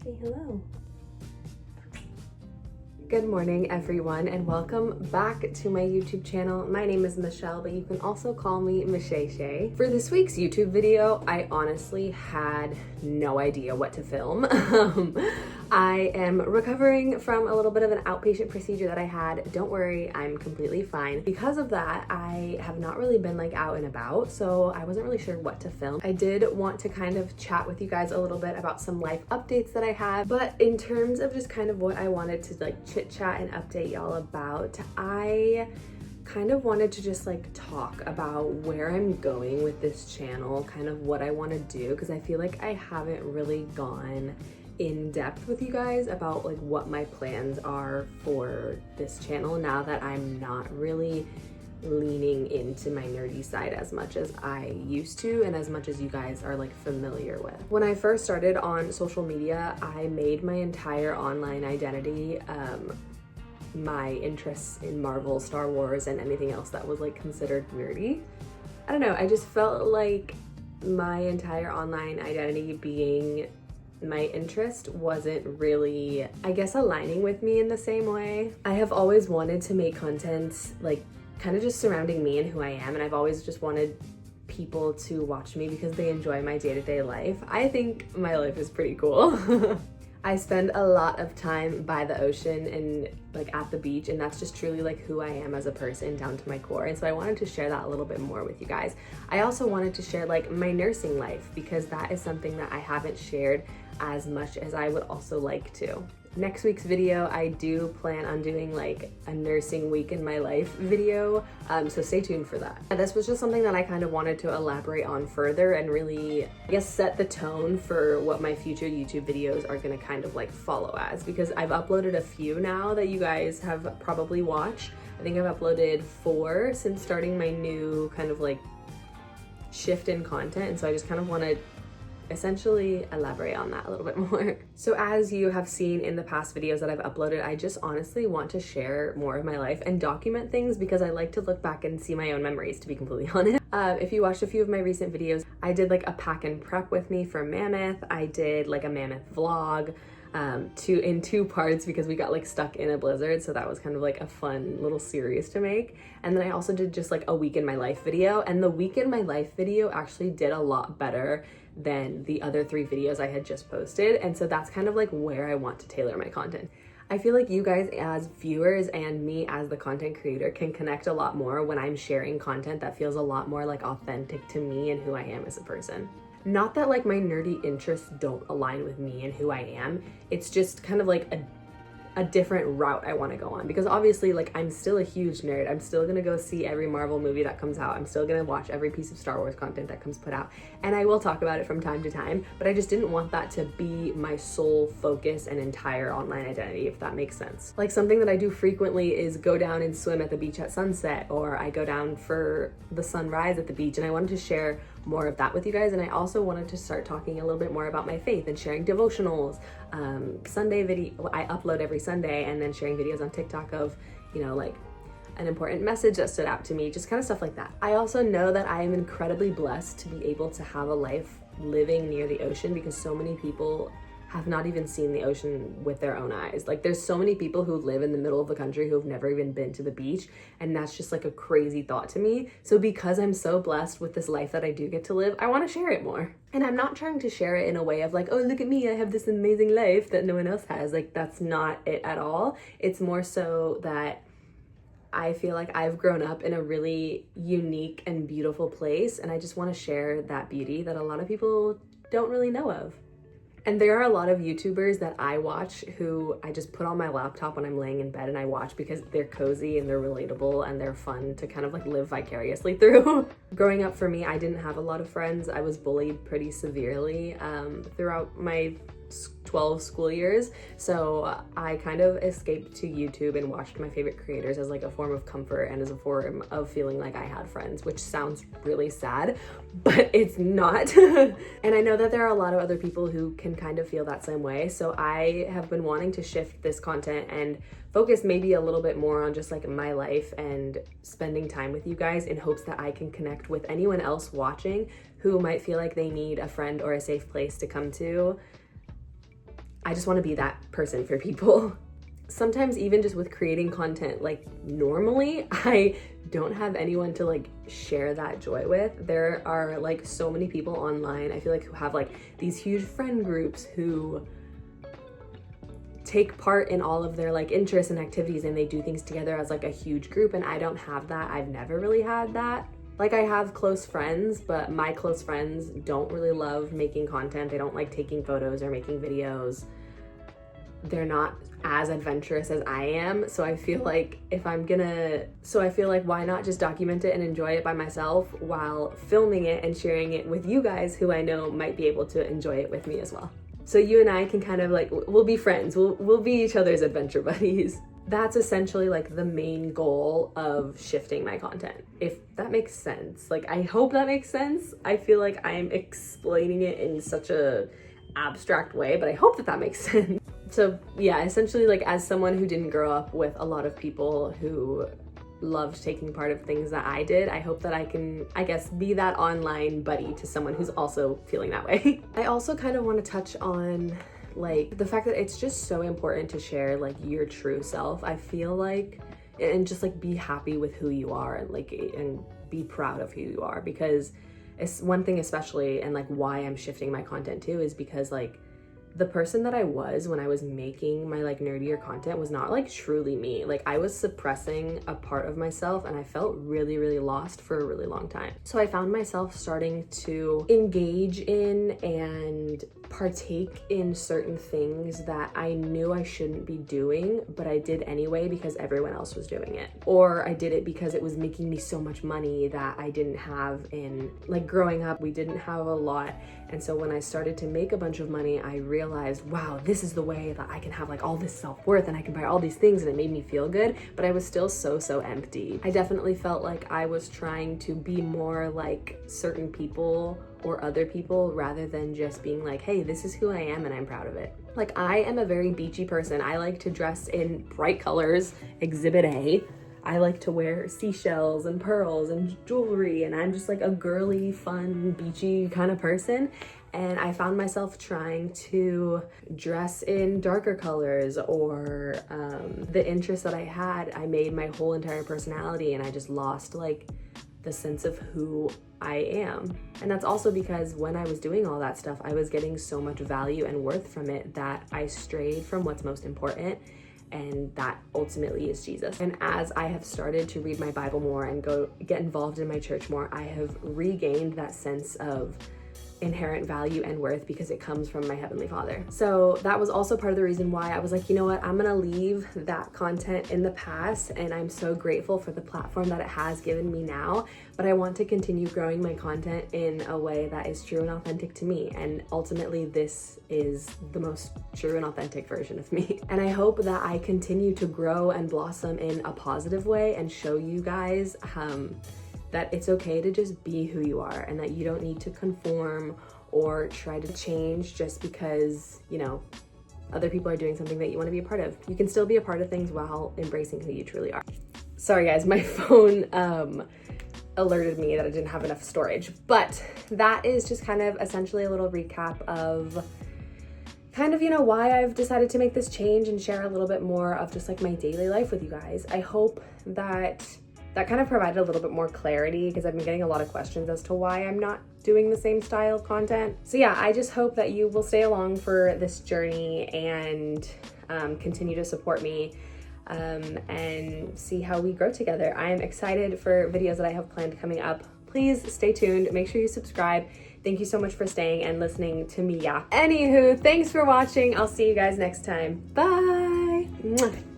Say hello. Good morning, everyone, and welcome back to my YouTube channel. My name is Michelle, but you can also call me Michelle. For this week's YouTube video, I honestly had no idea what to film. I am recovering from a little bit of an outpatient procedure that I had. Don't worry, I'm completely fine. Because of that, I have not really been like out and about, so I wasn't really sure what to film. I did want to kind of chat with you guys a little bit about some life updates that I have, but in terms of just kind of what I wanted to like chit chat and update y'all about, I kind of wanted to just like talk about where I'm going with this channel, kind of what I want to do, because I feel like I haven't really gone in depth with you guys about like what my plans are for this channel now that I'm not really leaning into my nerdy side as much as I used to and as much as you guys are like familiar with. When I first started on social media, I made my entire online identity my interests in Marvel, Star Wars, and anything else that was like considered nerdy. I don't know, I just felt like my entire online identity being my interest wasn't really, I guess, aligning with me in the same way. I have always wanted to make content like kind of just surrounding me and who I am, and I've always just wanted people to watch me because they enjoy my day-to-day life. I think my life is pretty cool. I spend a lot of time by the ocean and like at the beach, and that's just truly like who I am as a person down to my core. And so I wanted to share that a little bit more with you guys. I also wanted to share like my nursing life because that is something that I haven't shared as much as I would also like to. Next week's video, I do plan on doing like a nursing week in my life video, so stay tuned for that. And this was just something that I kind of wanted to elaborate on further and really, I guess, set the tone for what my future YouTube videos are gonna kind of like follow as, because I've uploaded a few now that you guys have probably watched. I think I've uploaded 4 since starting my new kind of like shift in content, and so I just kind of want to essentially elaborate on that a little bit more. So as you have seen in the past videos that I've uploaded, I just honestly want to share more of my life and document things because I like to look back and see my own memories, to be completely honest. If you watched a few of my recent videos, I did like a pack and prep with me for Mammoth. I did like a Mammoth vlog in 2 parts because we got like stuck in a blizzard, so that was kind of like a fun little series to make. And then I also did just like a week in my life video, and the week in my life video actually did a lot better than the other 3 videos I had just posted, and so that's kind of like where I want to tailor my content. I feel like you guys as viewers and me as the content creator can connect a lot more when I'm sharing content that feels a lot more like authentic to me and who I am as a person. Not that like my nerdy interests don't align with me and who I am, it's just kind of like a different route I want to go on, because obviously like I'm still a huge nerd. I'm still gonna go see every Marvel movie that comes out. I'm still gonna watch every piece of Star Wars content that comes put out, and I will talk about it from time to time, but I just didn't want that to be my sole focus and entire online identity, if that makes sense. Like something that I do frequently is go down and swim at the beach at sunset, or I go down for the sunrise at the beach, and I wanted to share more of that with you guys. And I also wanted to start talking a little bit more about my faith and sharing devotionals, Sunday video. I upload every Sunday, and then sharing videos on TikTok of, you know, like an important message that stood out to me, just kind of stuff like that. I also know that I am incredibly blessed to be able to have a life living near the ocean, because so many people have not even seen the ocean with their own eyes. Like there's so many people who live in the middle of the country who have never even been to the beach, and that's just like a crazy thought to me. So because I'm so blessed with this life that I do get to live, I want to share it more. And I'm not trying to share it in a way of like, oh, look at me, I have this amazing life that no one else has. Like that's not it at all. It's more so that I feel like I've grown up in a really unique and beautiful place, and I just want to share that beauty that a lot of people don't really know of. And there are a lot of YouTubers that I watch who I just put on my laptop when I'm laying in bed and I watch because they're cozy and they're relatable and they're fun to kind of like live vicariously through. Growing up for me, I didn't have a lot of friends. I was bullied pretty severely throughout my 12 school years, so I kind of escaped to YouTube and watched my favorite creators as like a form of comfort and as a form of feeling like I had friends, which sounds really sad, but it's not. And I know that there are a lot of other people who can kind of feel that same way, so I have been wanting to shift this content and focus maybe a little bit more on just like my life and spending time with you guys in hopes that I can connect with anyone else watching who might feel like they need a friend or a safe place to come to I just want to be that person for people. Sometimes even just with creating content, like normally I don't have anyone to like share that joy with. There are like so many people online, I feel like, who have like these huge friend groups who take part in all of their like interests and activities, and they do things together as like a huge group, and I don't have that. I've never really had that. Like, I have close friends, but my close friends don't really love making content. They don't like taking photos or making videos. They're not as adventurous as I am. So I feel like why not just document it and enjoy it by myself while filming it and sharing it with you guys who I know might be able to enjoy it with me as well. So you and I can kind of like, we'll be friends. We'll be each other's adventure buddies. That's essentially like the main goal of shifting my content, if that makes sense. Like, I hope that makes sense. I feel like I'm explaining it in such a abstract way, but I hope that makes sense. So yeah, essentially, like, as someone who didn't grow up with a lot of people who loved taking part of things that I did, I hope that I can, I guess, be that online buddy to someone who's also feeling that way. I also kind of want to touch on like the fact that it's just so important to share like your true self, I feel like, and just like be happy with who you are, and like, and be proud of who you are, because it's one thing especially, and like why I'm shifting my content too, is because like the person that I was when I was making my like nerdier content was not like truly me. Like, I was suppressing a part of myself, and I felt really, really lost for a really long time. So I found myself starting to engage in and partake in certain things that I knew I shouldn't be doing, but I did anyway because everyone else was doing it. Or I did it because it was making me so much money that I didn't have in, like, growing up, we didn't have a lot. And so when I started to make a bunch of money, I realized, wow, this is the way that I can have like all this self-worth, and I can buy all these things, and it made me feel good, but I was still so empty. I definitely felt like I was trying to be more like certain people or other people, rather than just being like, hey, this is who I am and I'm proud of it. Like, I am a very beachy person. I like to dress in bright colors, exhibit A. I like to wear seashells and pearls and jewelry, and I'm just like a girly, fun, beachy kind of person. And I found myself trying to dress in darker colors, or the interests that I had, I made my whole entire personality, and I just lost like the sense of who I am. And that's also because when I was doing all that stuff, I was getting so much value and worth from it that I strayed from what's most important, and that ultimately is Jesus. And as I have started to read my Bible more and get involved in my church more, I have regained that sense of inherent value and worth, because it comes from my Heavenly Father. So that was also part of the reason why I was like, you know what, I'm gonna leave that content in the past, and I'm so grateful for the platform that it has given me now, but I want to continue growing my content in a way that is true and authentic to me, and ultimately this is the most true and authentic version of me. And I hope that I continue to grow and blossom in a positive way, and show you guys that it's okay to just be who you are, and that you don't need to conform or try to change just because, you know, other people are doing something that you want to be a part of. You can still be a part of things while embracing who you truly are. Sorry guys, my phone alerted me that I didn't have enough storage, but that is just kind of essentially a little recap of kind of, you know, why I've decided to make this change and share a little bit more of just like my daily life with you guys. I hope that kind of provided a little bit more clarity, because I've been getting a lot of questions as to why I'm not doing the same style of content. So yeah, I just hope that you will stay along for this journey and continue to support me and see how we grow together. I am excited for videos that I have planned coming up. Please stay tuned. Make sure you subscribe. Thank you so much for staying and listening to me. Yeah. Anywho, thanks for watching. I'll see you guys next time. Bye. Mwah.